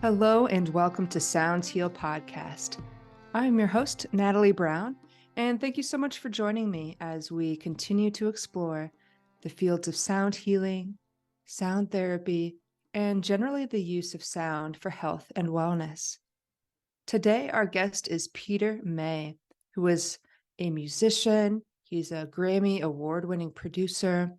Hello and welcome to Sounds Heal Podcast. I'm your host, Natalie Brown, and thank you so much for joining me as we continue to explore the fields of sound healing, sound therapy, and generally the use of sound for health and wellness. Today, our guest is Peter May, who is a musician. He's a Grammy award-winning producer,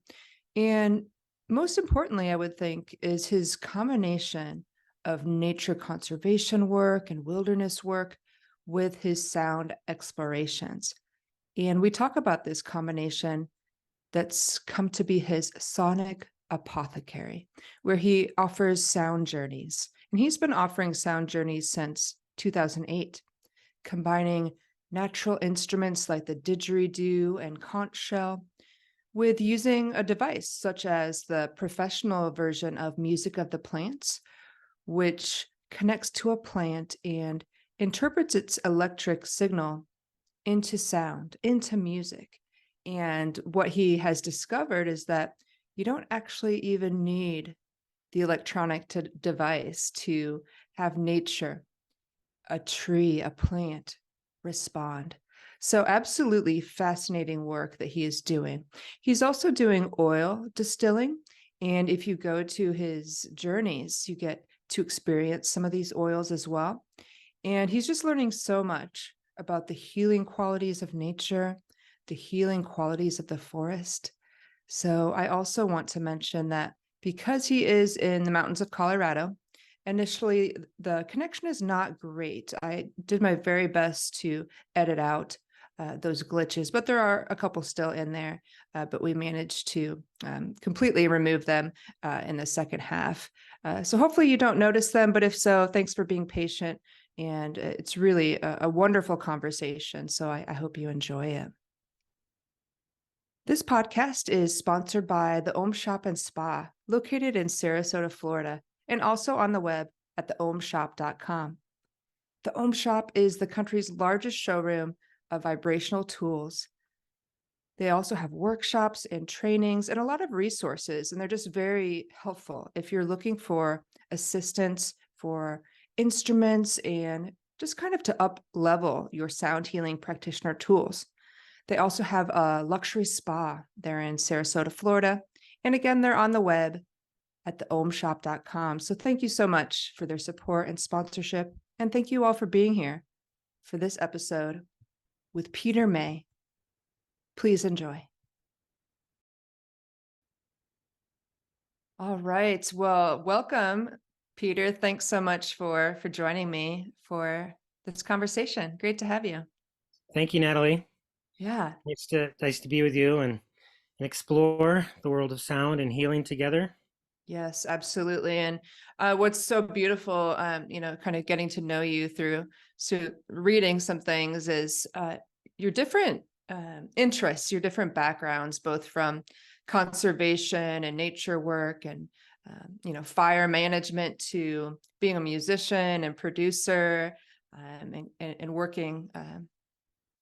and most importantly, I would think, is his combination of nature conservation work and wilderness work with his sound explorations. And we talk about this combination that's come to be his sonic apothecary, where he offers sound journeys. And he's been offering sound journeys since 2008, combining natural instruments like the didgeridoo and conch shell with using a device such as the professional version of Music of the Plants, which connects to a plant and interprets its electric signal into sound, into music. And what he has discovered is that you don't actually even need the electronic device to have nature, a tree, a plant, respond. So absolutely fascinating work that he is doing. He's also doing oil distilling. And if you go to his journeys, you get to experience some of these oils as well. And he's just learning so much about the healing qualities of nature, the healing qualities of the forest. So I also want to mention that because he is in the mountains of Colorado, initially the connection is not great. I did my very best to edit out those glitches, but there are a couple still in there, but we managed to completely remove them in the second half. So hopefully you don't notice them, but if so, thanks for being patient. And it's really a wonderful conversation. So I hope you enjoy it. This podcast is sponsored by the Om Shop and Spa, located in Sarasota, Florida, and also on the web at theomshop.com. The Om Shop is the country's largest showroom of vibrational tools. They also have workshops and trainings and a lot of resources, and they're just very helpful if you're looking for assistance for instruments and just kind of to up level your sound healing practitioner tools. They also have a luxury spa there in Sarasota, Florida. And again, they're on the web at theomshop.com. So thank you so much for their support and sponsorship. And thank you all for being here for this episode with Peter May. Please enjoy. All right. Well, welcome, Peter. Thanks so much for joining me for this conversation. Great to have you. Thank you, Natalie. Yeah. Nice to be with you and explore the world of sound and healing together. Yes, absolutely. And what's so beautiful, kind of getting to know you through reading some things is your different interests, your different backgrounds, both from conservation and nature work and, fire management to being a musician and producer and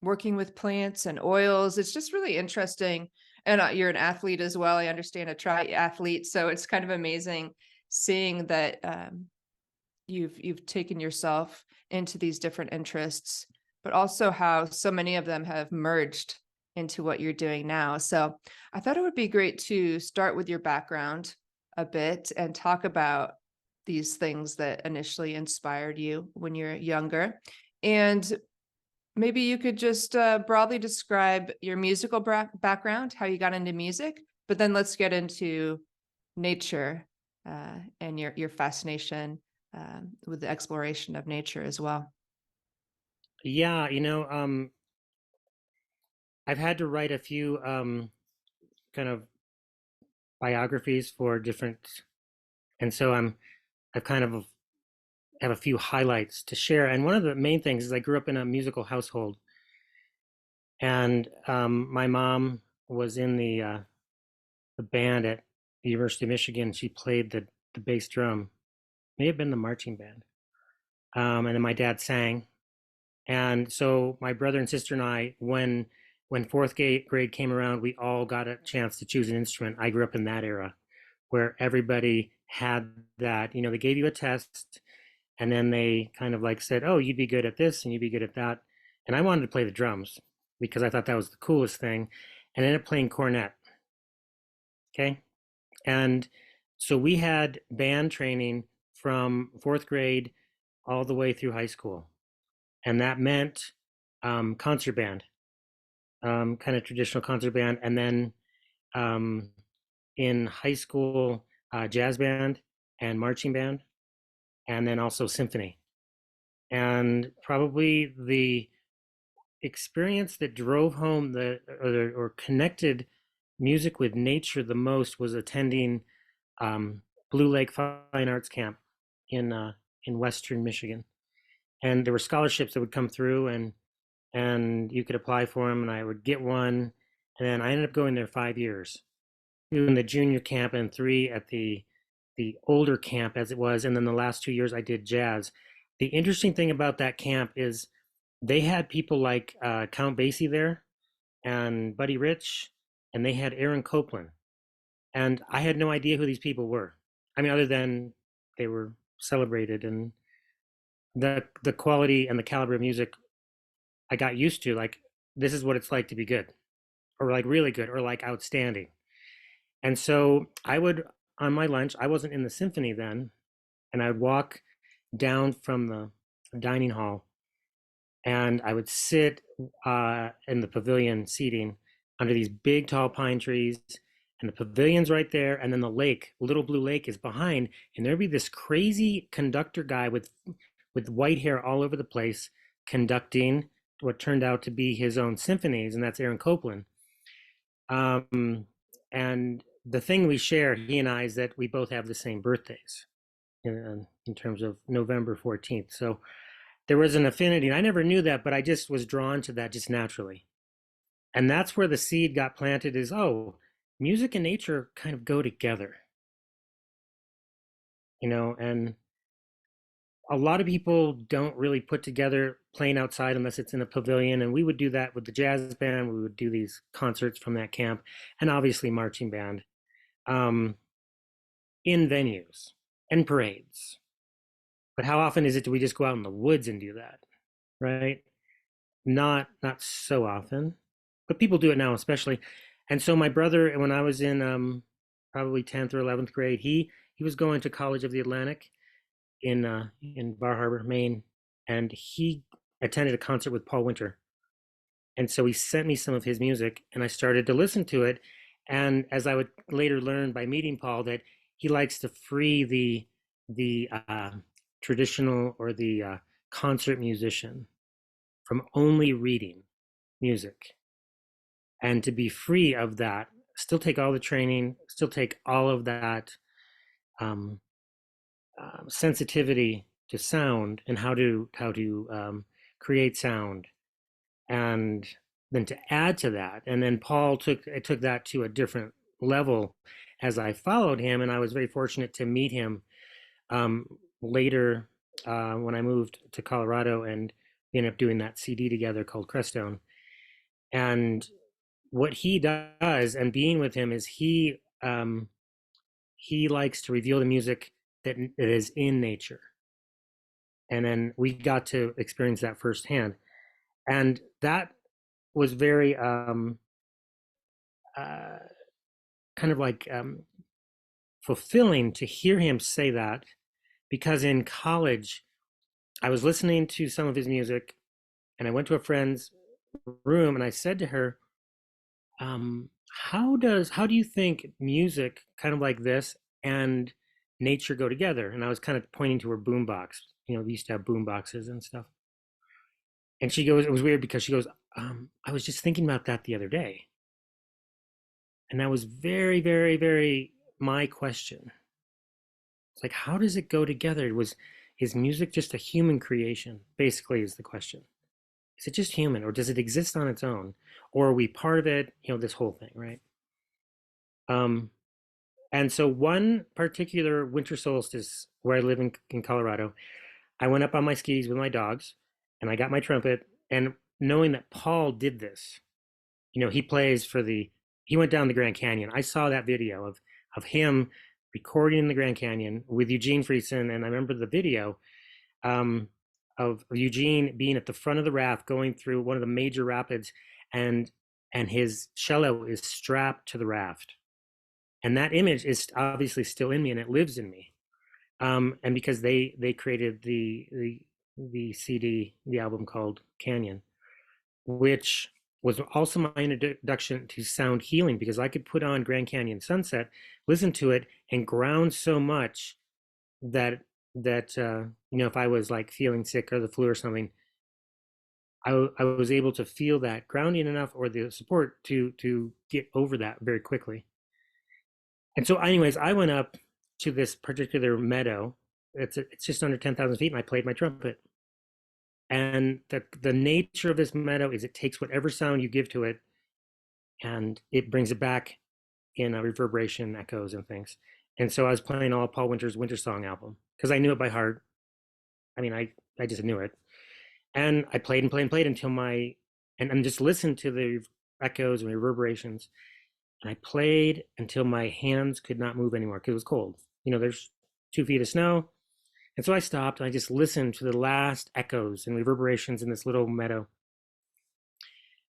working with plants and oils. It's just really interesting. And you're an athlete as well. I understand, a triathlete. So it's kind of amazing seeing that you've taken yourself into these different interests, but also how so many of them have merged into what you're doing now. So I thought it would be great to start with your background a bit and talk about these things that initially inspired you when you're younger. And maybe you could just broadly describe your musical background, how you got into music, but then let's get into nature and your fascination with the exploration of nature as well. Yeah, I've had to write a few kind of biographies for different, and so I've kind of have a few highlights to share. And one of the main things is I grew up in a musical household, and my mom was in the band at the University of Michigan. She played the bass drum, may have been the marching band, and then my dad sang. And so my brother and sister and I, when fourth grade came around, we all got a chance to choose an instrument. I grew up in that era where everybody had that. They gave you a test, And then they kind of like said, oh, you'd be good at this and you'd be good at that. And I wanted to play the drums because I thought that was the coolest thing, and ended up playing cornet. Okay. And so we had band training from fourth grade all the way through high school. And that meant concert band, kind of traditional concert band. And then um, in high school, jazz band and marching band, and then also symphony. And probably the experience that drove home or connected music with nature the most was attending Blue Lake Fine Arts Camp in Western Michigan. And there were scholarships that would come through, and you could apply for them, and I would get one. And then I ended up going there 5 years, doing the junior camp and 3 at the older camp as it was, and then the last 2 years I did jazz. The interesting thing about that camp is they had people like Count Basie there and Buddy Rich, and they had Aaron Copland, and I had no idea who these people were. I mean, other than they were celebrated, and the quality and the caliber of music I got used to. Like, this is what it's like to be good, or like really good, or like outstanding. And so I would, on my lunch, I wasn't in the symphony then, and I would walk down from the dining hall, and I would sit in the pavilion seating under these big tall pine trees, and the pavilion's right there, and then the lake, Little Blue Lake, is behind, and there'd be this crazy conductor guy with white hair all over the place conducting what turned out to be his own symphonies, and that's Aaron Copland. And the thing we share, he and I, is that we both have the same birthdays in terms of November 14th. So there was an affinity, and I never knew that, but I just was drawn to that just naturally. And that's where the seed got planted, is, oh, music and nature kind of go together, and a lot of people don't really put together playing outside unless it's in a pavilion. And we would do that with the jazz band. We would do these concerts from that camp, and obviously marching band, in venues and parades. But how often is it do we just go out in the woods and do that, right? Not so often, but people do it now, especially. And so my brother, when I was in probably 10th or 11th grade, he was going to College of the Atlantic in Bar Harbor, Maine, and he attended a concert with Paul Winter. And so he sent me some of his music, and I started to listen to it. And as I would later learn by meeting Paul, that he likes to free the traditional or the concert musician from only reading music, and to be free of that, still take all the training, still take all of that sensitivity to sound and how to create sound, and then to add to that. And then Paul took that to a different level as I followed him, and I was very fortunate to meet him later when I moved to Colorado, and we ended up doing that CD together called Crestone. And what he does, and being with him, is he likes to reveal the music that is in nature. And then we got to experience that firsthand. And that was very kind of like fulfilling to hear him say that, because in college, I was listening to some of his music, and I went to a friend's room, and I said to her, how do you think music kind of like this and nature go together? And I was kind of pointing to her boombox. We used to have boom boxes and stuff. And she goes, it was weird because she goes, I was just thinking about that the other day. And that was very, very, very my question. It's like, how does it go together? Is music just a human creation? Basically, is the question. Is it just human, or does it exist on its own? Or are we part of it? This whole thing, right? And so one particular winter solstice where I live in Colorado, I went up on my skis with my dogs, and I got my trumpet, and knowing that Paul did this, he plays he went down the Grand Canyon. I saw that video of him recording in the Grand Canyon with Eugene Friesen, and I remember the video. um, of Eugene being at the front of the raft going through one of the major rapids, and his cello is strapped to the raft. And that image is obviously still in me, and it lives in me. And because they created the CD, the album called Canyon, which was also my introduction to sound healing, because I could put on Grand Canyon Sunset, listen to it, and ground so much that if I was like feeling sick or the flu or something, I was able to feel that grounding enough, or the support to get over that very quickly. And so, anyways, I went up to this particular meadow. It's just under 10,000 feet, and I played my trumpet. And the nature of this meadow is it takes whatever sound you give to it, and it brings it back in a reverberation, echoes, and things. And so I was playing all Paul Winter's Winter Song album because I knew it by heart. I mean, I just knew it. And I played and played and played until and just listened to the echoes and reverberations. And I played until my hands could not move anymore because it was cold. There's 2 feet of snow. And so I stopped and I just listened to the last echoes and reverberations in this little meadow.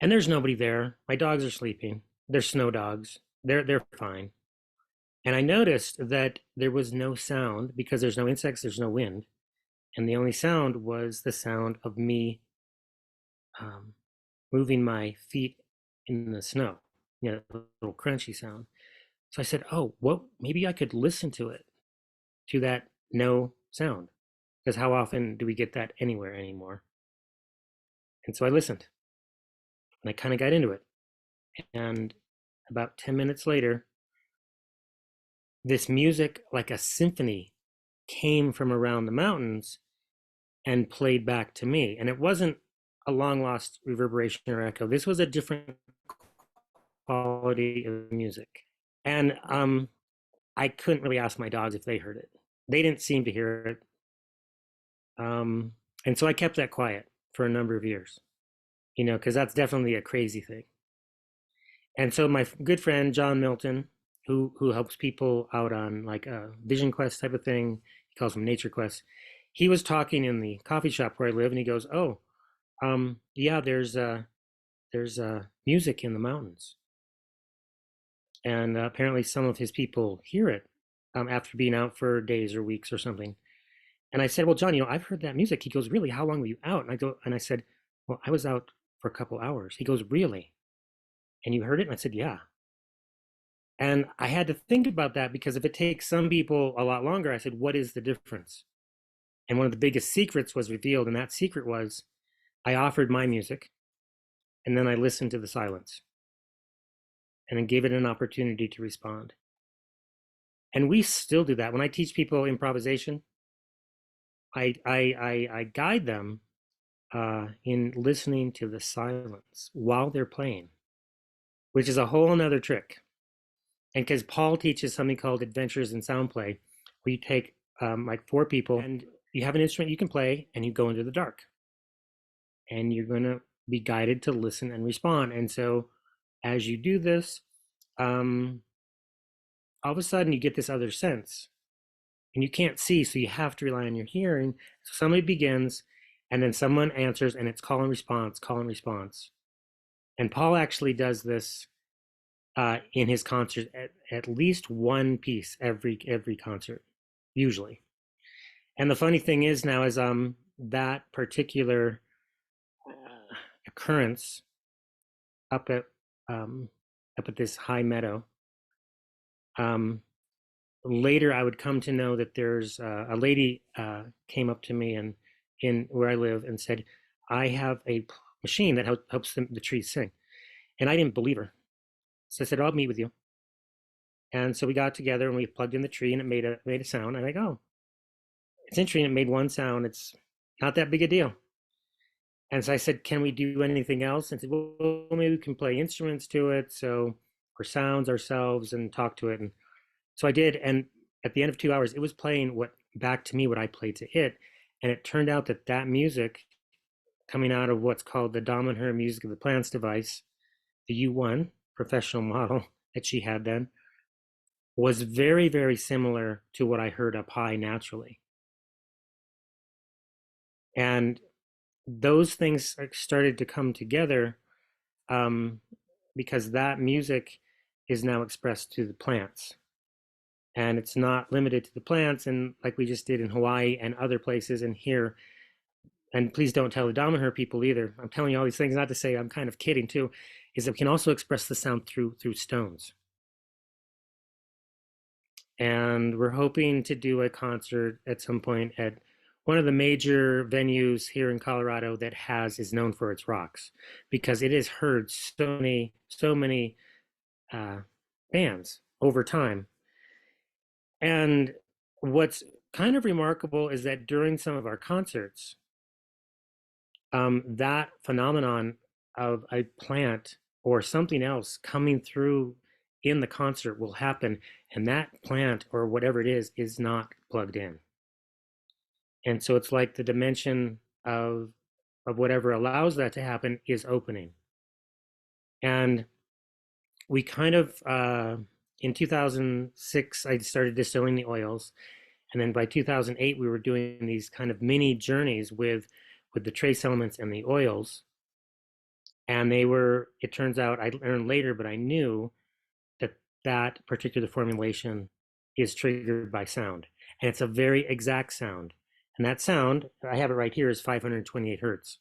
And there's nobody there. My dogs are sleeping. They're snow dogs. They're fine. And I noticed that there was no sound because there's no insects, there's no wind. And the only sound was the sound of me moving my feet in the snow, a little crunchy sound. So I said, oh, well, maybe I could listen to it, to that no sound, because how often do we get that anywhere anymore? And so I listened, and I kind of got into it. And about 10 minutes later, this music, like a symphony, came from around the mountains and played back to me. And it wasn't a long lost reverberation or echo. This was a different quality of music. And I couldn't really ask my dogs if they heard it. They didn't seem to hear it. And so I kept that quiet for a number of years, because that's definitely a crazy thing. And so my good friend, John Milton, who helps people out on like a vision quest type of thing, he calls them nature quests. He was talking in the coffee shop where I live, and he goes, oh, yeah, there's music in the mountains. And apparently some of his people hear it after being out for days or weeks or something. And I said, well, John, I've heard that music. He goes, really? How long were you out? And I said, well, I was out for a couple hours. He goes, really? And you heard it? And I said, yeah. And I had to think about that, because if it takes some people a lot longer, I said, what is the difference? And one of the biggest secrets was revealed. And that secret was I offered my music, and then I listened to the silence, and then gave it an opportunity to respond. And we still do that. When I teach people improvisation, I guide them in listening to the silence while they're playing, which is a whole nother trick. And because Paul teaches something called Adventures in SoundPlay, where you take like 4 people and you have an instrument you can play, and you go into the dark, and you're going to be guided to listen and respond. And so as you do this, all of a sudden you get this other sense, and you can't see, so you have to rely on your hearing. So somebody begins, and then someone answers, and it's call and response, call and response. And Paul actually does this in his concert at least one piece every concert, usually. And the funny thing is now is that particular occurrence up at this high meadow. Later, I would come to know that there's a lady came up to me and in where I live and said, I have a machine that helps the trees sing. And I didn't believe her. So I said, I'll meet with you. And so we got together and we plugged in the tree, and it made a sound. And I go, oh, it's interesting. It made one sound. It's not that big a deal. And so I said, can we do anything else? And said, well, maybe we can play instruments to it. So, or sounds ourselves and talk to it. And so I did. And at the end of 2 hours, it was playing back to me what I played to it. And it turned out that music coming out of what's called the Dominher Music of the Plants device, the U1 professional model that she had then, was very, very similar to what I heard up high naturally. And those things started to come together, because that music is now expressed to the plants. And it's not limited to the plants, and like we just did in Hawaii and other places, and here. And please don't tell the Damaher people either. I'm telling you all these things not to say I'm kind of kidding too, is that we can also express the sound through stones. And we're hoping to do a concert at some point at one of the major venues here in Colorado that is known for its rocks, because it has heard so many uh, bands over time. And what's kind of remarkable is that during some of our concerts, that phenomenon of a plant or something else coming through in the concert will happen, and that plant or whatever it is not plugged in. And so it's like the dimension of whatever allows that to happen is opening. And we kind of in 2006 I started distilling the oils, and then by 2008 we were doing these kind of mini journeys with the trace elements and the oils. And they were, it turns out, I learned later, but I knew that that particular formulation is triggered by sound, and it's a very exact sound. And that sound, I have it right here, is 528 hertz.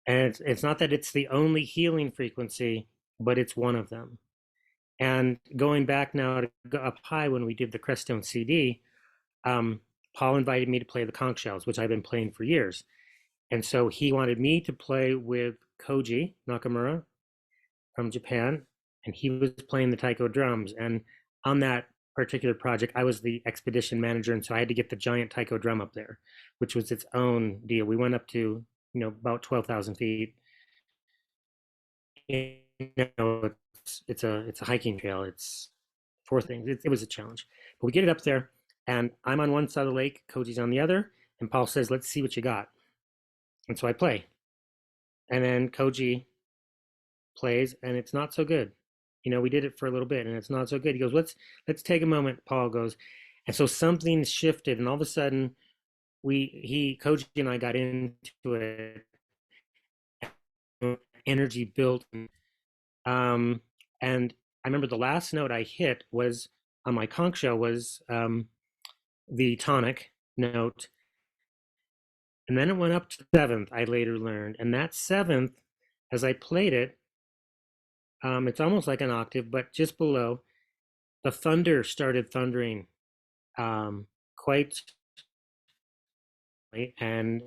And it's not that it's the only healing frequency, but it's one of them. And going back now to go up high, when we did the Crestone CD, Paul invited me to play the conch shells, which I've been playing for years. And so he wanted me to play with Koji Nakamura from Japan, and he was playing the taiko drums. And on that particular project, I was the expedition manager, and so I had to get the giant taiko drum up there, which was its own deal. We went up to, about 12,000 feet. It's a hiking trail. It's four things. It was a challenge, but we get it up there, and I'm on one side of the lake, Koji's on the other, and Paul says, "Let's see what you got." And so I play, and then Koji plays, and it's not so good. We did it for a little bit, and it's not so good. He goes, "Let's take a moment." Paul goes, and so something shifted, and all of a sudden, Koji and I got into it. Energy built, and I remember the last note I hit was on my conch shell was the tonic note, and then it went up to seventh. I later learned, and that seventh, as I played it, it's almost like an octave, but just below, the thunder started thundering quite. And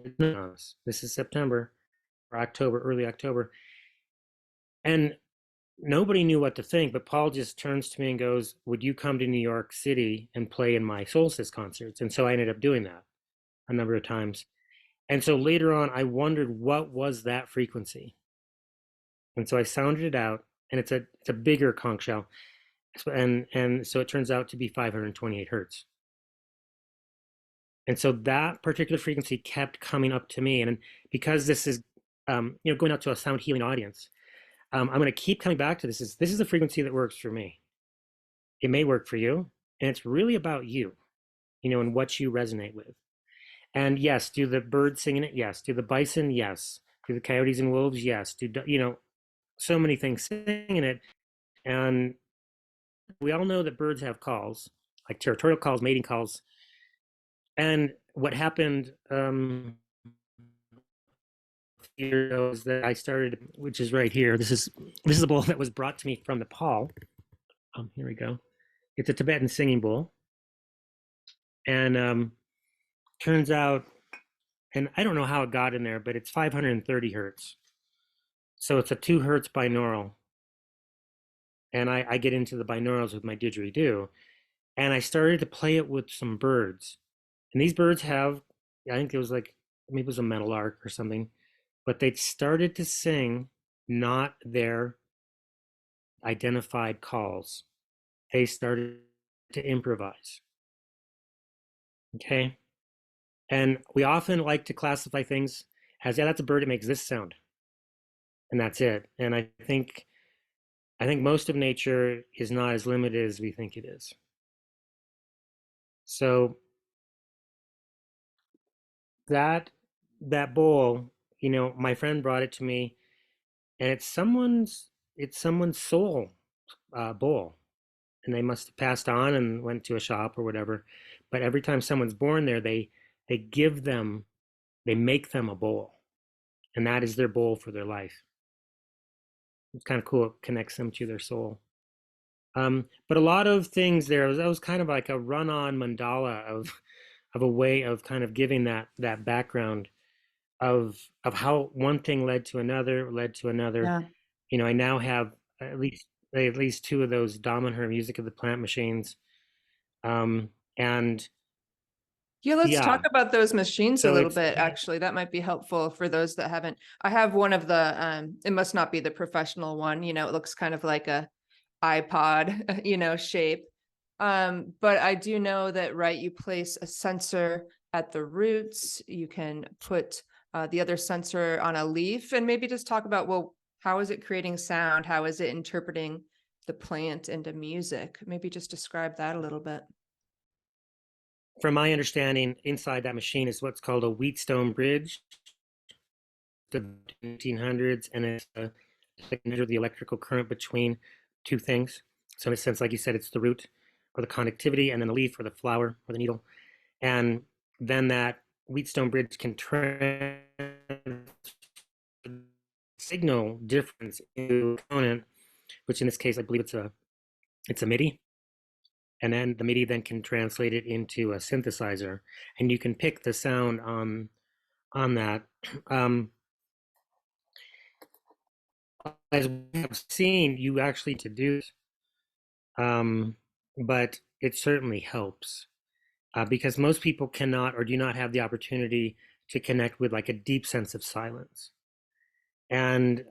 this is September or October, early October, and nobody knew what to think. But Paul just turns to me and goes, "Would you come to New York City and play in my solstice concerts?" And so I ended up doing that a number of times. And so later on, I wondered what was that frequency. And so I sounded it out, and it's a bigger conch shell, and so it turns out to be 528 hertz. And so that particular frequency kept coming up to me, and because this is going out to a sound healing audience, I'm going to keep coming back to this. This is the frequency that works for me. It may work for you, and it's really about you, and what you resonate with. And yes, do the birds singing it? Yes. Do the bison? Yes. Do the coyotes and wolves? Yes. Do so many things singing it. And we all know that birds have calls, like territorial calls, mating calls. And what happened years ago is that I started, which is right here. This is a bowl that was brought to me from Nepal. Here we go. It's a Tibetan singing bowl, and turns out, and I don't know how it got in there, but it's 530 hertz. So it's a 2 hertz binaural. And I get into the binaurals with my didgeridoo. And I started to play it with some birds. And these birds have, I think it was like, maybe it was a meadowlark or something, but they started to sing not their identified calls. They started to improvise. Okay. And we often like to classify things as, yeah, that's a bird, it makes this sound. And that's it. And I think most of nature is not as limited as we think it is. So that that bowl, my friend brought it to me, and it's someone's soul bowl, and they must have passed on and went to a shop or whatever. But every time someone's born there, they give them they make them a bowl, and that is their bowl for their life. It's kind of cool. It connects them to their soul. But a lot of things there, that was kind of like a run-on mandala of a way of kind of giving that background of how one thing led to another. Yeah. I now have at least two of those Dominher Music of the Plant machines. And Yeah, let's talk yeah, about those machines a so little it's bit, actually. That might be helpful for those that haven't. I have one of the, it must not be the professional one, it looks kind of like a iPod, shape. But I do know that, right, you place a sensor at the roots, you can put the other sensor on a leaf, and maybe just talk about, well, how is it creating sound? How is it interpreting the plant into music? Maybe just describe that a little bit. from my understanding, inside that machine is what's called a Wheatstone bridge, the 1800s, and it's like measure the electrical current between two things. So in a sense, like you said, it's the root or the conductivity, and then the leaf or the flower or the needle, and then that Wheatstone bridge can signal difference into a component, which in this case I believe it's a MIDI, and then the MIDI then can translate it into a synthesizer, and you can pick the sound on that. Um, as we have seen, you actually to do, um, but it certainly helps because most people cannot or do not have the opportunity to connect with like a deep sense of silence. And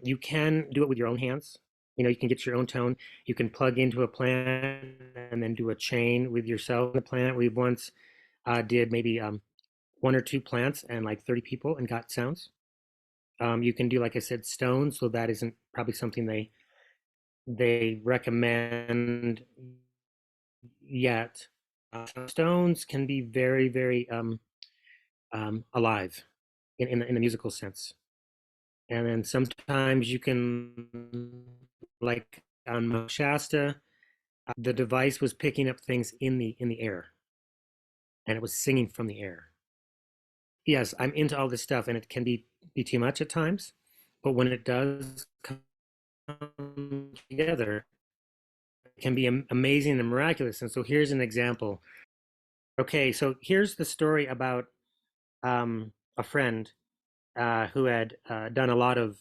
you can do it with your own hands. You can get your own tone. You can plug into a plant and then do a chain with yourself in the plant. We once did maybe one or two plants and like 30 people and got sounds. You can do, like I said, stones, so that isn't probably something they recommend yet. Stones can be very, very alive in the musical sense. And then sometimes you can, like on Mount Shasta, the device was picking up things in the air, and it was singing from the air. Yes, I'm into all this stuff, and it can be too much at times, but when it does come together, it can be amazing and miraculous. And so here's an example. Okay, so here's the story about a friend who had done a lot of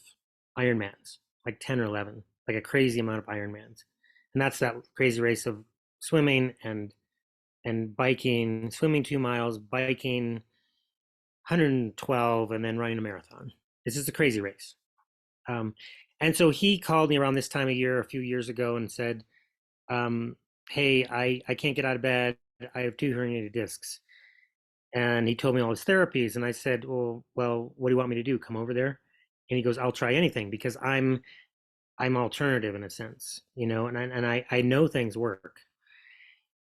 Ironmans, like 10 or 11, like a crazy amount of Ironmans. And that's that crazy race of swimming and biking, swimming 2 miles, biking 112, and then running a marathon. This is a crazy race. Um, and so he called me around this time of year a few years ago and said, hey, I can't get out of bed. I have two herniated discs. And he told me all his therapies. And I said, well, what do you want me to do? Come over there? And he goes, I'll try anything because I'm alternative in a sense, and I know things work.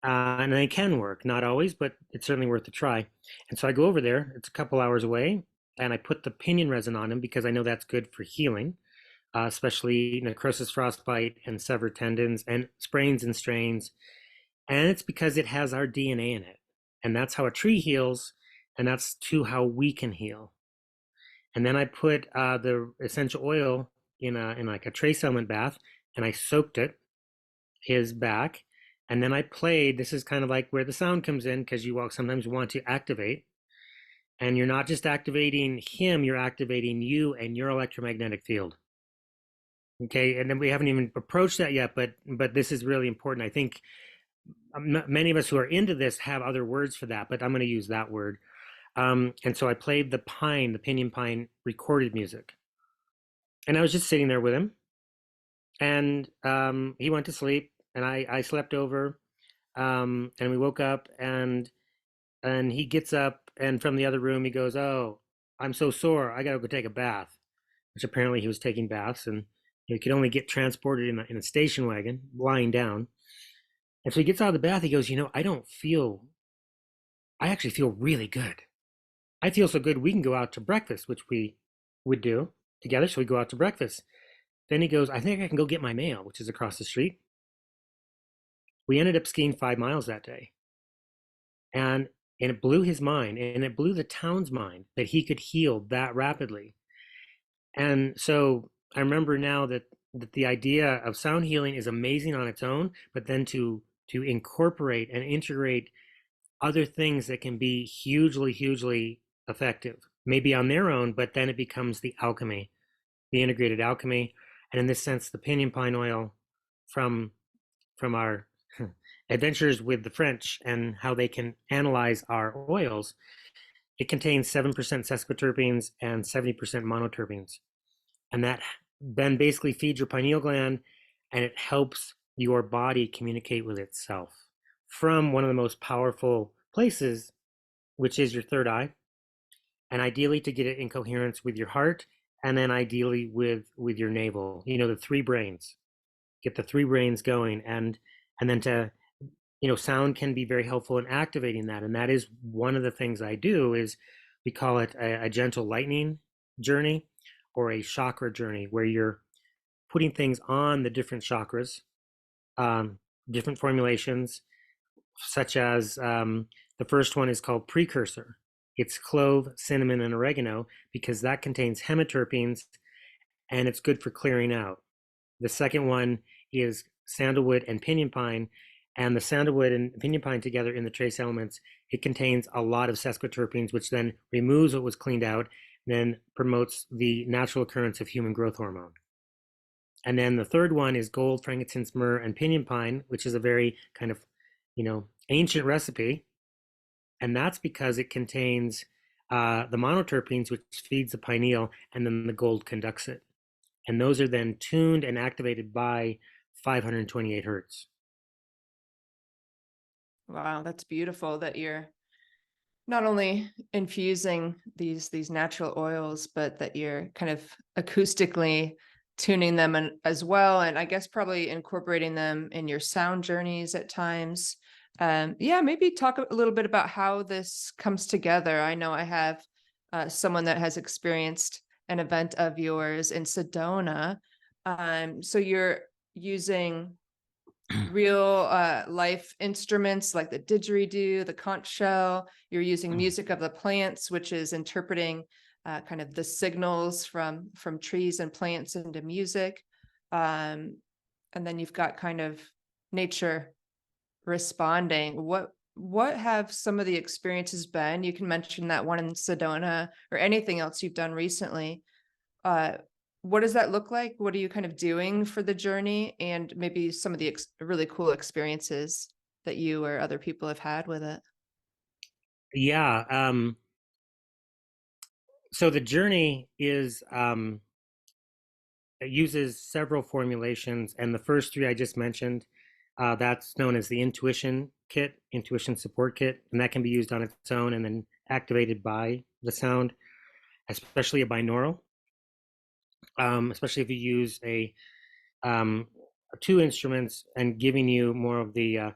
And they can work, not always, but it's certainly worth a try. And so I go over there. It's a couple hours away, and I put the pinion resin on him because I know that's good for healing, especially necrosis, frostbite, and severed tendons, and sprains and strains. And it's because it has our DNA in it, and that's how a tree heals, and that's too how we can heal. And then I put the essential oil in like a trace element bath, and I soaked his back, and then I played. This is kind of like where the sound comes in because you sometimes want to activate, and you're not just activating him, you're activating you and your electromagnetic field. Okay, and then we haven't even approached that yet, but this is really important. I think many of us who are into this have other words for that, but I'm going to use that word. And so I played the pinion pine recorded music, and I was just sitting there with him, and he went to sleep, and I slept over, and we woke up, and he gets up, and from the other room he goes, "Oh, I'm so sore, I gotta go take a bath," which apparently he was taking baths, and he could only get transported in a station wagon, lying down. And so he gets out of the bath. He goes, I actually feel really good. I feel so good, we can go out to breakfast, which we would do together. So we go out to breakfast. Then he goes, I think I can go get my mail, which is across the street. We ended up skiing 5 miles that day. And it blew his mind, and it blew the town's mind that he could heal that rapidly. And so I remember now that the idea of sound healing is amazing on its own, but then to incorporate and integrate other things that can be hugely, hugely effective, maybe on their own, but then it becomes the alchemy, the integrated alchemy. And in this sense, the pinyon pine oil from our adventures with the French and how they can analyze our oils, it contains 7% sesquiterpenes and 70% monoterpenes. And that then basically feeds your pineal gland, and it helps your body communicate with itself from one of the most powerful places, which is your third eye, and ideally to get it in coherence with your heart, and then ideally with your navel, the three brains. Get the three brains going, and then to, sound can be very helpful in activating that. And that is one of the things I do. Is we call it a gentle lightning journey, or a chakra journey, where you're putting things on the different chakras, different formulations, such as the first one is called precursor. It's clove, cinnamon, and oregano, because that contains hemiterpenes, and it's good for clearing out. The second one is sandalwood and pinyon pine, and the sandalwood and pinyon pine together in the trace elements, it contains a lot of sesquiterpenes, which then removes what was cleaned out, then promotes the natural occurrence of human growth hormone. And then the third one is gold, frankincense, myrrh, and pinyon pine, which is a very kind of, ancient recipe. And that's because it contains the monoterpenes, which feeds the pineal, and then the gold conducts it. And those are then tuned and activated by 528 hertz. Wow, that's beautiful that you're not only infusing these natural oils, but that you're kind of acoustically tuning them as well, and I guess probably incorporating them in your sound journeys at times. Yeah, maybe talk a little bit about how this comes together. I know I have someone that has experienced an event of yours in Sedona. So you're using real life instruments like the didgeridoo, the conch shell. You're using music of the plants, which is interpreting kind of the signals from trees and plants into music. And then you've got kind of nature responding. What have some of the experiences been? You can mention that one in Sedona, or anything else you've done recently. What does that look like? What are you kind of doing for the journey? And maybe some of the really cool experiences that you or other people have had with it. Yeah. So the journey is it uses several formulations, and the first three I just mentioned, that's known as the intuition kit, intuition support kit, and that can be used on its own and then activated by the sound, especially a binaural. Especially if you use um, two instruments and giving you more of the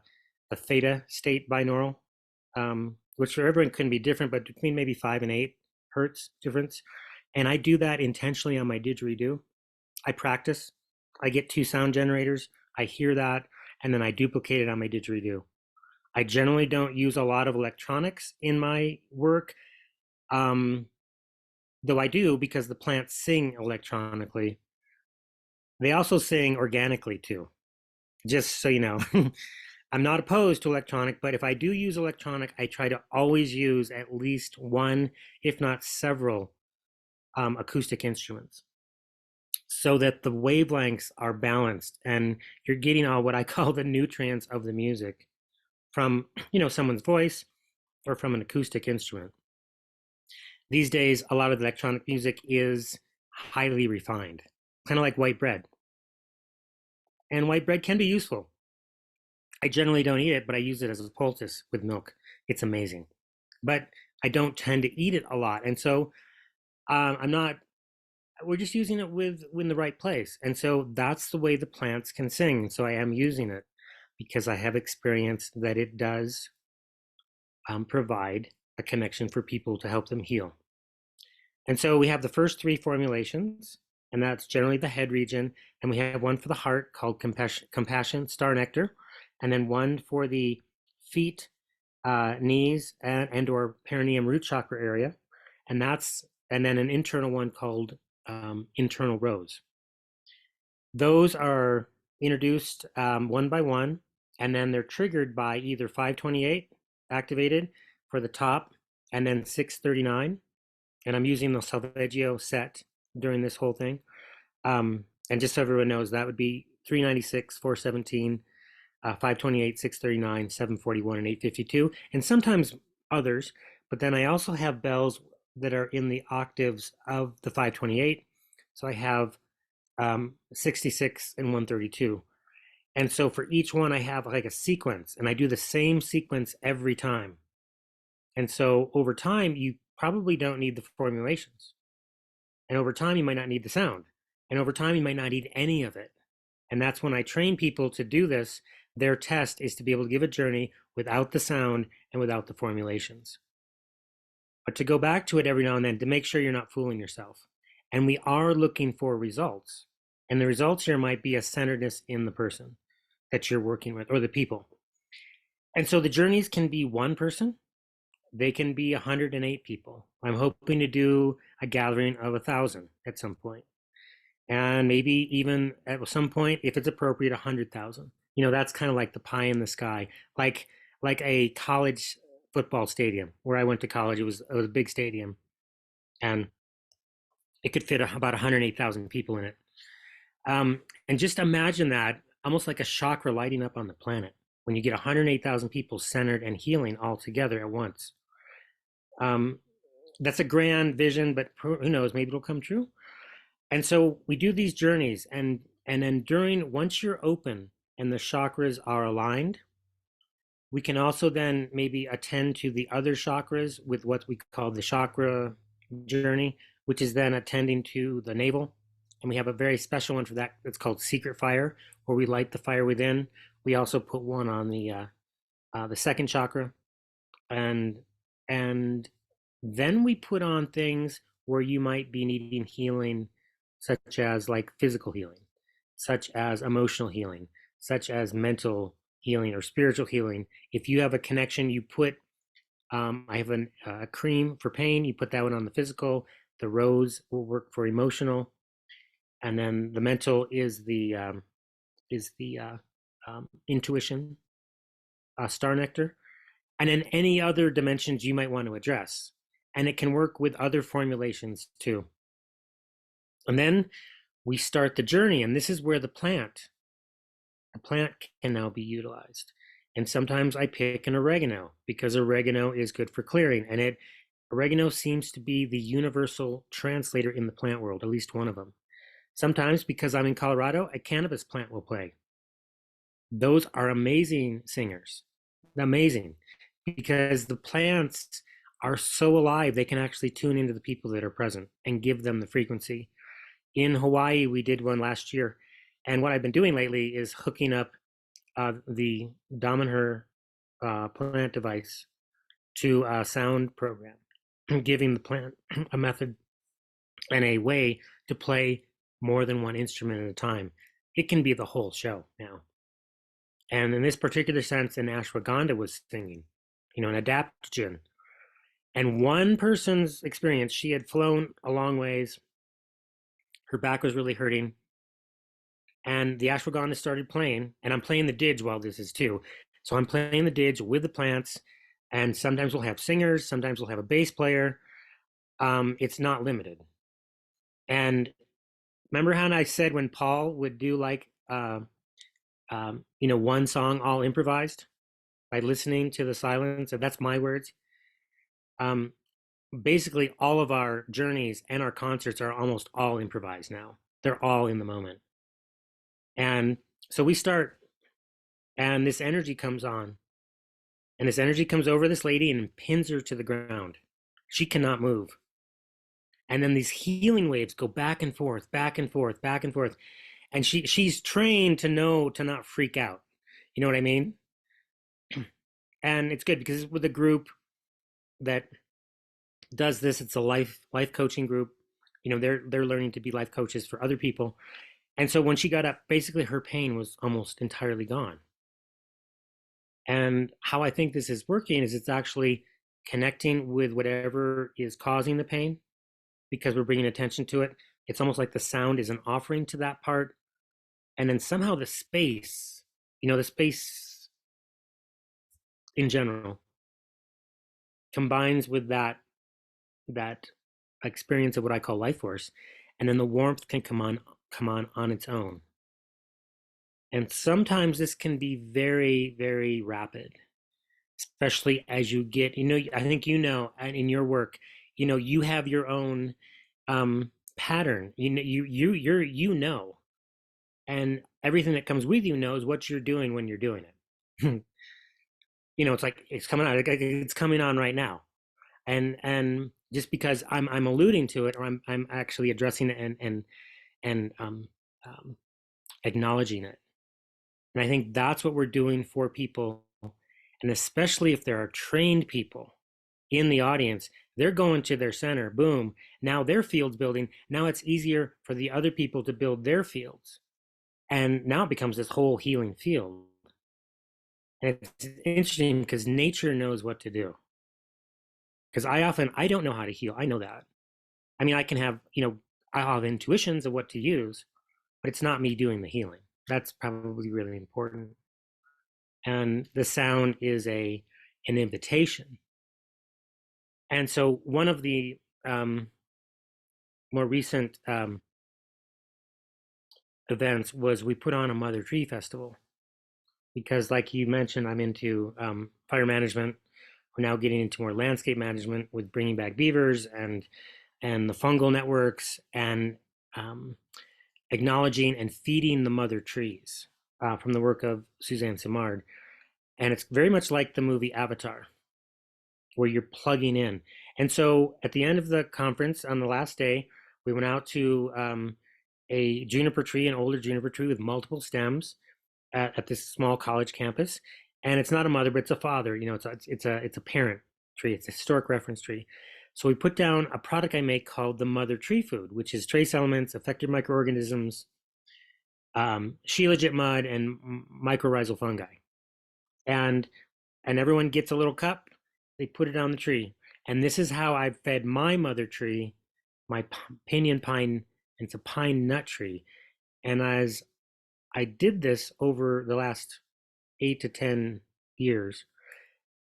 theta state binaural, which for everyone can be different, but between maybe 5 and 8 hertz difference. And I do that intentionally on my didgeridoo. I practice. I get 2 sound generators. I hear that, and then I duplicate it on my didgeridoo. I generally don't use a lot of electronics in my work, though I do, because the plants sing electronically. They also sing organically too, just so you know. I'm not opposed to electronic, but if I do use electronic, I try to always use at least one, if not several, acoustic instruments, so that the wavelengths are balanced and you're getting all what I call the nutrients of the music from, someone's voice or from an acoustic instrument. These days, a lot of electronic music is highly refined, kind of like white bread. And white bread can be useful. I generally don't eat it, but I use it as a poultice with milk. It's amazing. But I don't tend to eat it a lot. And so I'm not, we're just using it in the right place. And so that's the way the plants can sing. So I am using it because I have experienced that it does provide a connection for people to help them heal. And so we have the first three formulations, and that's generally the head region. And we have one for the heart called compassion, star nectar, and then one for the feet, knees, and or perineum root chakra area, and then an internal one called internal rose. Those are introduced one by one, and then they're triggered by either 528 activated for the top, and then 639. And I'm using the Salveggio set during this whole thing. And just so everyone knows, that would be 396, 417, 528, 639, 741, and 852, and sometimes others. But then I also have bells that are in the octaves of the 528. So I have 66 and 132. And so for each one, I have like a sequence, and I do the same sequence every time. And so over time, you probably don't need the formulations. And over time, you might not need the sound. And over time, you might not need any of it. And that's when I train people to do this. Their test is to be able to give a journey without the sound and without the formulations. But to go back to it every now and then to make sure you're not fooling yourself. And we are looking for results. And the results here might be a centeredness in the person that you're working with or the people. And so the journeys can be one person. They can be 108 people. I'm hoping to do a gathering of 1,000 at some point. And maybe even at some point, if it's appropriate, 100,000. You know, that's kind of like the pie in the sky, like a college football stadium where I went to college. It was a big stadium, and it could fit about 108,000 people in it. And just imagine that almost like a chakra lighting up on the planet when you get 108,000 people centered and healing all together at once. That's a grand vision, but who knows, maybe it'll come true. And so we do these journeys, and then once you're open and the chakras are aligned, we can also then maybe attend to the other chakras with what we call the chakra journey, which is then attending to the navel. And we have a very special one for that. It's called Secret Fire, where we light the fire within. We also put one on the second chakra, and then we put on things where you might be needing healing, such as like physical healing, such as emotional healing, such as mental healing or spiritual healing. If you have a connection, you put, I have a cream for pain, you put that one on the physical. The rose will work for emotional. And then the mental is the intuition, star nectar. And then any other dimensions you might want to address. And it can work with other formulations too. And then we start the journey, and this is where the plant can now be utilized. And sometimes I pick an oregano because oregano is good for clearing, and oregano seems to be the universal translator in the plant world, at least one of them. Sometimes, because I'm in Colorado, a cannabis plant will play. Those are amazing singers, amazing, because the plants are so alive, they can actually tune into the people that are present and give them the frequency. In Hawaii, we did one last year. And what I've been doing lately is hooking up the Damanhur plant device to a sound program, giving the plant a method and a way to play more than one instrument at a time. It can be the whole show now. And in this particular sense, an ashwagandha was singing, an adaptogen. And one person's experience, she had flown a long ways. Her back was really hurting. And the ashwagandha started playing, and I'm playing the didge while this is too. So I'm playing the didge with the plants, and sometimes we'll have singers, sometimes we'll have a bass player. It's not limited. And remember how I said when Paul would do like, one song all improvised by listening to the silence, and that's my words. Basically, all of our journeys and our concerts are almost all improvised now. They're all in the moment. And so we start, and this energy comes on, and this energy comes over this lady and pins her to the ground. She cannot move. And then these healing waves go back and forth, back and forth, back and forth. And she's trained to know to not freak out. You know what I mean? And it's good because with a group, that does this. It's a life coaching group. They're learning to be life coaches for other people. And so when she got up, basically her pain was almost entirely gone. And how I think this is working is it's actually connecting with whatever is causing the pain because we're bringing attention to it. It's almost like the sound is an offering to that part. And then somehow the space in general combines with that experience of what I call life force. And then the warmth can come on its own. And sometimes this can be very, very rapid, especially as you get, I think, and in your work, you have your own pattern. And everything that comes with knows what you're doing when you're doing it. It's like it's coming on. It's coming on right now, and just because I'm alluding to it, or I'm actually addressing it and acknowledging it. And I think that's what we're doing for people. And especially if there are trained people in the audience, they're going to their center, boom. Now their field's building. Now it's easier for the other people to build their fields. And now it becomes this whole healing field. And it's interesting because nature knows what to do. Because I don't know how to heal. I know that. I mean, I can have, I have intuitions of what to use, but it's not me doing the healing. That's probably really important. And the sound is an invitation. And so one of the more recent events was we put on a Mother Tree Festival because, like you mentioned, I'm into fire management. We're now getting into more landscape management with bringing back beavers and the fungal networks and acknowledging and feeding the mother trees from the work of Suzanne Simard. And it's very much like the movie Avatar, where you're plugging in. And so at the end of the conference, on the last day, we went out to a juniper tree, an older juniper tree with multiple stems at this small college campus. And it's not a mother, but it's a father. It's a parent tree. It's a historic reference tree. So we put down a product I make called the Mother Tree Food, which is trace elements, effective microorganisms, shilajit mud, and mycorrhizal fungi. And everyone gets a little cup. They put it on the tree. And this is how I've fed my mother tree, my pinyon pine. It's a pine nut tree. And as I did this over the last 8 to 10 years,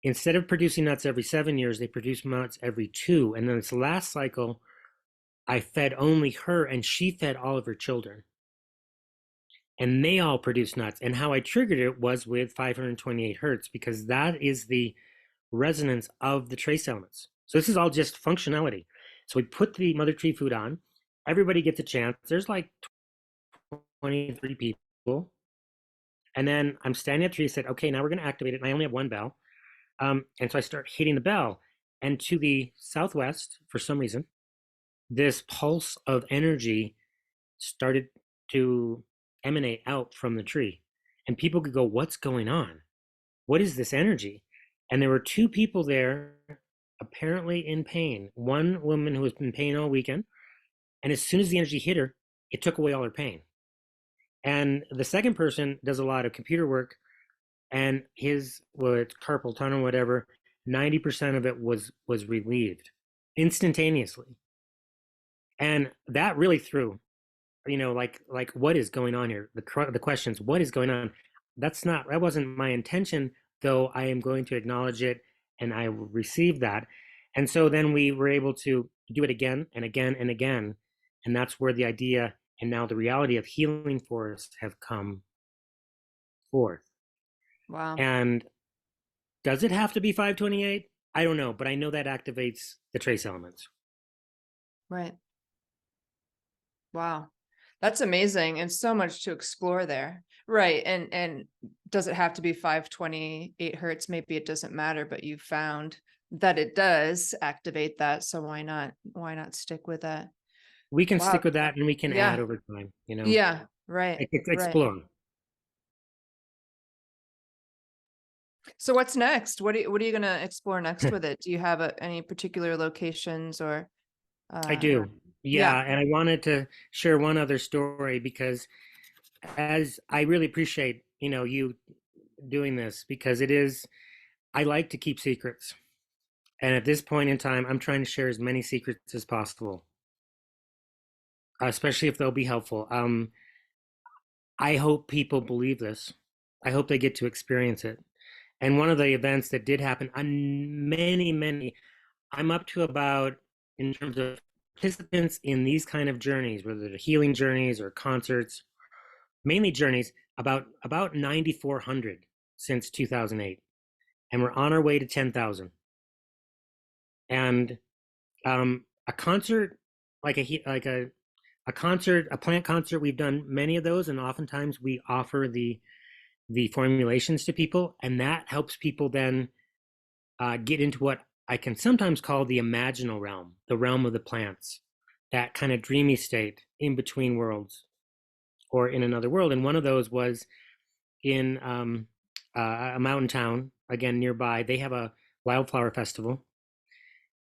instead of producing nuts every 7 years, they produce nuts every 2. And then this last cycle, I fed only her, and she fed all of her children. And they all produced nuts. And how I triggered it was with 528 hertz, because that is the resonance of the trace elements. So this is all just functionality. So we put the mother tree food on. Everybody gets a chance. There's like 23 people. And then I'm standing at the tree, said, okay, now we're going to activate it. And I only have one bell. And so I start hitting the bell. And to the southwest, for some reason, this pulse of energy started to emanate out from the tree. And people could go, what's going on? What is this energy? And there were 2 people there, apparently in pain. One woman who was in pain all weekend. And as soon as the energy hit her, it took away all her pain. And the second person does a lot of computer work, and it's carpal tunnel, whatever, 90% of it was relieved instantaneously. And that really threw, like what is going on here? The questions, what is going on? That wasn't my intention, though I am going to acknowledge it, and I will receive that. And so then we were able to do it again and again and again. And that's where the idea and now the reality of healing forests have come forth. Wow. And does it have to be 528? I don't know, but I know that activates the trace elements. Right. Wow. That's amazing. And so much to explore there. Right. And does it have to be 528 hertz? Maybe it doesn't matter, but you found that it does activate that. So why not stick with that? We can Wow. stick with that, and we can add Yeah. over time, Yeah. Right. It's Right. explore. So what's next? What are you going to explore next with it? Do you have any particular locations or I uh do. yeah. Yeah, and I wanted to share one other story because as I really appreciate, you doing this because I like to keep secrets. And at this point in time, I'm trying to share as many secrets as possible, especially if they'll be helpful. I hope people believe this. I hope they get to experience it. And one of the events that did happen on many, I'm up to about, in terms of participants in these kind of journeys, whether they're healing journeys or concerts, mainly journeys, about 9,400 since 2008, and we're on our way to 10,000. And a concert, a concert, a plant concert, we've done many of those, and oftentimes we offer the formulations to people, and that helps people then get into what I can sometimes call the imaginal realm, the realm of the plants, that kind of dreamy state in between worlds or in another world. And one of those was in a mountain town, again nearby. They have a wildflower festival.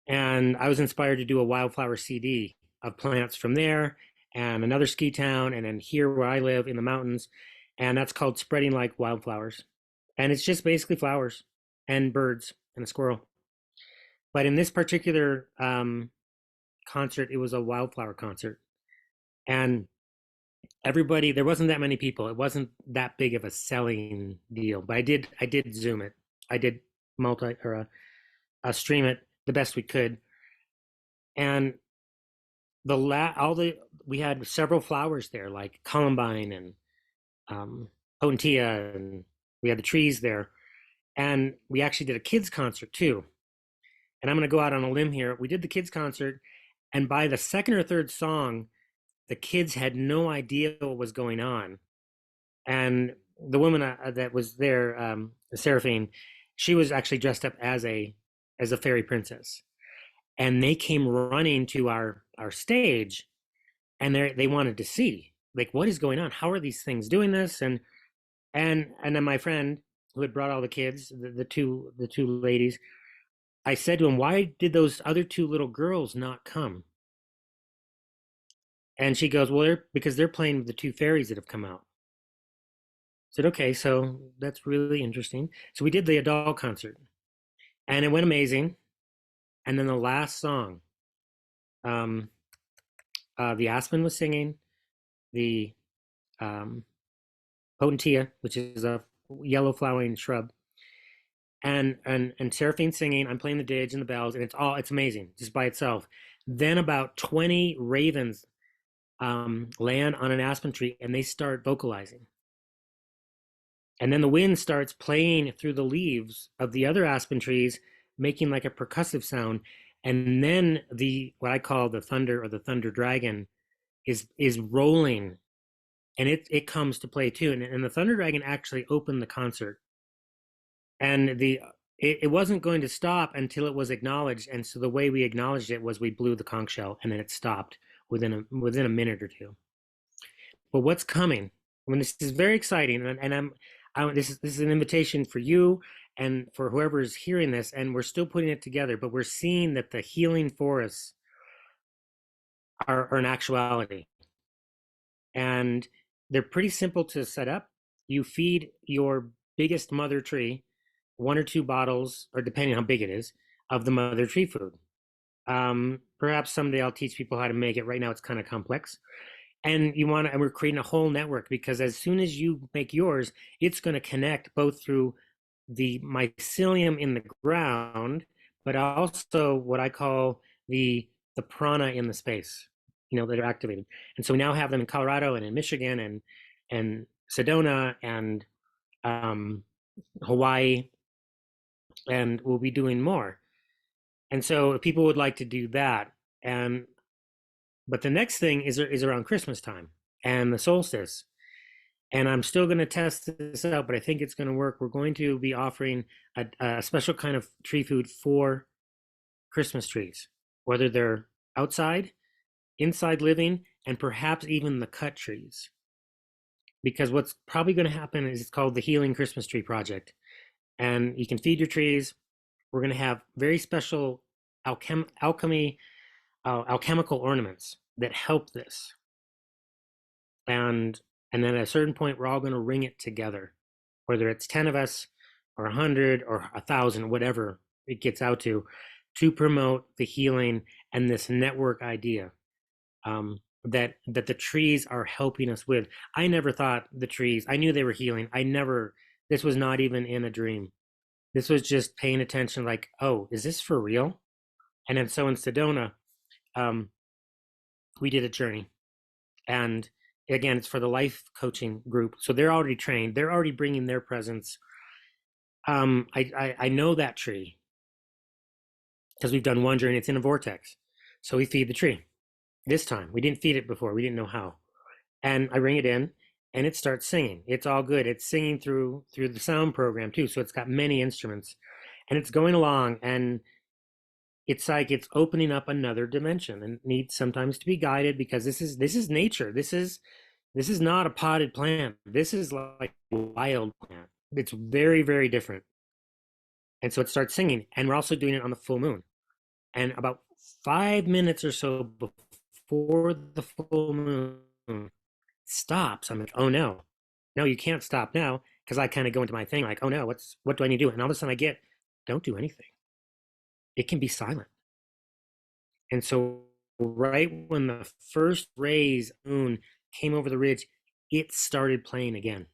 And I was inspired to do a wildflower CD of plants from there and another ski town, and then here where I live in the mountains. And that's called Spreading Like Wildflowers. And it's just basically flowers and birds and a squirrel. But in this particular concert, it was a wildflower concert. And everybody, there wasn't that many people. It wasn't that big of a selling deal, but I did Zoom it. I did multi or stream it the best we could. And all the we had several flowers there, like columbine and potentilla, and we had the trees there. And we actually did a kids concert too. And I'm going to go out on a limb here. We did the kids concert, and by the second or third song, the kids had no idea what was going on. And the woman that was there, Seraphine, she was actually dressed up as a fairy princess, and they came running to our stage, and they wanted to see, like, what is going on, how are these things doing this. And then my friend who had brought all the kids, the two ladies, I said to him, why did those other two little girls not come? And she goes, well, because they're playing with the two fairies that have come out. I said, okay, so that's really interesting. So we did the adult concert, and it went amazing. And then the last song, um, the aspen was singing, the um, potentilla, which is a yellow flowering shrub, and Seraphine singing. I'm playing the didge and the bells, and it's amazing just by itself. Then about 20 ravens land on an aspen tree, and they start vocalizing. And then the wind starts playing through the leaves of the other aspen trees, making like a percussive sound. And then the what I call the thunder or the thunder dragon is rolling, and it comes to play too. And the thunder dragon actually opened the concert, and it wasn't going to stop until it was acknowledged. And so the way we acknowledged it was we blew the conch shell, and then it stopped within a minute or two. But what's coming? I mean, this is very exciting, and this is an invitation for you and for whoever is hearing this. And we're still putting it together, but we're seeing that the healing forests are an actuality, and they're pretty simple to set up. You feed your biggest mother tree 1 or 2 bottles, or depending on how big it is, of the mother tree food. Perhaps someday I'll teach people how to make it. Right now, it's kind of complex. And we're creating a whole network, because as soon as you make yours, it's going to connect both through the mycelium in the ground, but also what I call the prana in the space, that are activated. And so we now have them in Colorado and in Michigan and Sedona and Hawaii, and we'll be doing more. And so if people would like to do that, but the next thing is around Christmas time and the solstice. And I'm still going to test this out, but I think it's going to work. We're going to be offering a special kind of tree food for Christmas trees, whether they're outside, inside living, and perhaps even the cut trees. Because what's probably going to happen is it's called the Healing Christmas Tree Project. and you can feed your trees. We're going to have very special alchemical ornaments that help this, and then at a certain point, we're all going to ring it together, whether it's 10 of us or 100 or 1,000, whatever it gets out to promote the healing and this network idea, that the trees are helping us with. I never thought the trees, I knew they were healing. This was not even in a dream. This was just paying attention, like, oh, is this for real? And then so in Sedona, um, we did a journey. And again, it's for the life coaching group. So they're already trained. They're already bringing their presence. I know that tree because we've done one journey. It's in a vortex. So we feed the tree. This time, we didn't feed it before. We didn't know how. And I ring it in, and it starts singing. It's all good. It's singing through the sound program too. So it's got many instruments, and it's going along, and it's like it's opening up another dimension, and needs sometimes to be guided, because this is nature. This is not a potted plant. This is like a wild plant. It's very, very different. And so it starts singing, and we're also doing it on the full moon. And about 5 minutes or so before the full moon stops, I'm like, oh no, no, you can't stop now. Because I kind of go into my thing like, oh no, what do I need to do? And all of a sudden I get, don't do anything. It can be silent. And so right when the first rays of moon came over the ridge, it started playing again.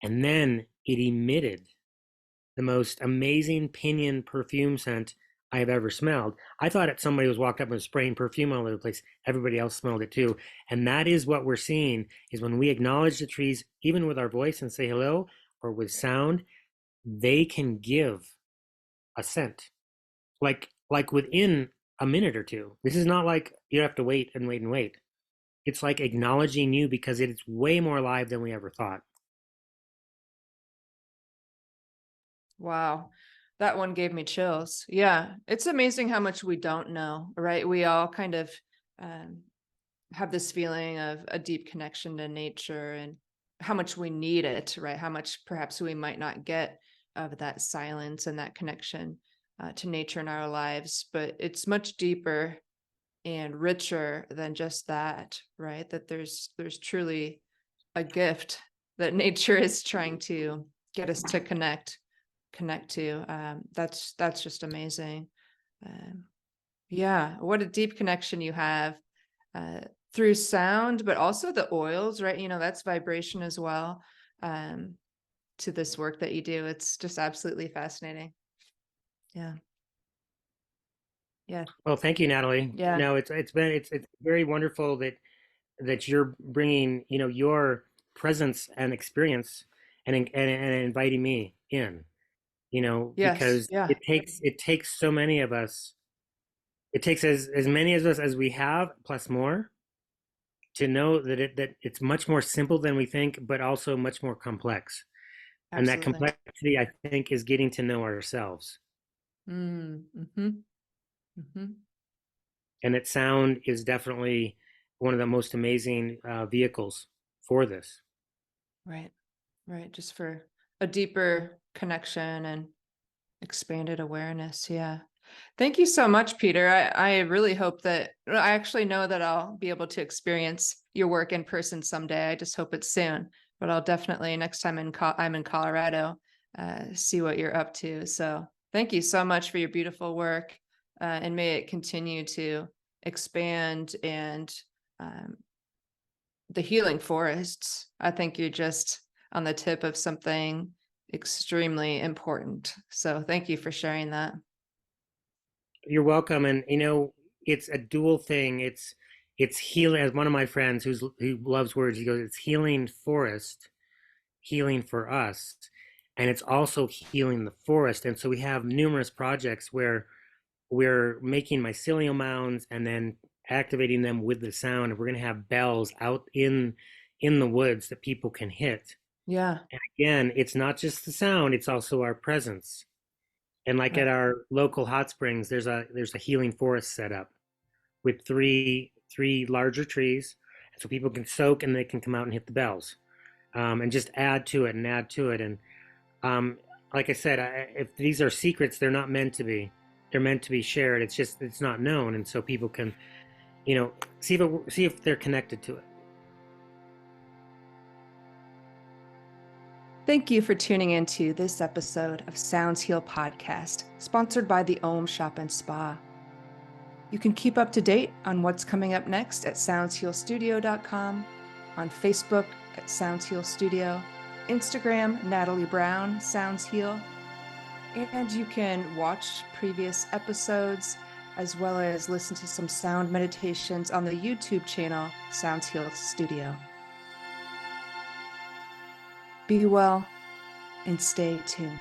And then it emitted the most amazing pinion perfume scent I have ever smelled. I thought somebody was walked up and spraying perfume all over the place. Everybody else smelled it too. And that is what we're seeing, is when we acknowledge the trees, even with our voice and say hello, or with sound, they can give a scent. Like within a minute or two. This is not like you have to wait and wait and wait. It's like acknowledging you, because it is way more alive than we ever thought. Wow. That one gave me chills. Yeah. It's amazing how much we don't know, right? We all kind of um, have this feeling of a deep connection to nature and how much we need it, right? How much perhaps we might not get of that silence and that connection to nature in our lives. But it's much deeper and richer than just that, right? That there's truly a gift that nature is trying to get us to connect to. That's just amazing. Um, yeah, what a deep connection you have uh, through sound, but also the oils, right? You know, that's vibration as well. To this work that you do, it's just absolutely fascinating. Yeah, yeah, Well, thank you, Natalie. yeah, No, it's very wonderful that you're bringing, your presence and experience, and inviting me in, yes, because yeah, it takes so many of us. It takes as many of us as we have, plus more, to know that it's much more simple than we think, but also much more complex. And that absolutely. complexity, I think, is getting to know ourselves. Mm-hmm, mm-hmm. And that sound is definitely one of the most amazing vehicles for this. Right, right. Just for a deeper connection and expanded awareness. Yeah. Thank you so much, Peter. I really hope that I actually know that I'll be able to experience your work in person someday. I just hope it's soon, but I'll definitely next time I'm in Colorado, see what you're up to. So thank you so much for your beautiful work, and may it continue to expand and um, the healing forests. I think you're just on the tip of something extremely important. So thank you for sharing that. You're welcome. And it's a dual thing. It's healing. As one of my friends who loves words, he goes, it's healing forest, healing for us, and it's also healing the forest. And so we have numerous projects where we're making mycelial mounds and then activating them with the sound. And we're going to have bells out in the woods that people can hit. Yeah. And again, it's not just the sound; it's also our presence. And like at Right. our local hot springs, there's a healing forest set up with three larger trees, so people can soak and they can come out and hit the bells, and just add to it and add to it. And Um, like I said, if these are secrets, they're not meant to be. They're meant to be shared. It's just it's not known, and so people can, see if they're connected to it. Thank you for tuning into this episode of Sounds Heal Podcast, sponsored by the Om Shop and Spa. You can keep up to date on what's coming up next at soundshealstudio.com, on Facebook at Sounds Heal Studio, Instagram, Natalie Brown, Sounds Heal, and you can watch previous episodes as well as listen to some sound meditations on the YouTube channel, Sounds Heal Studio. Be well and stay tuned.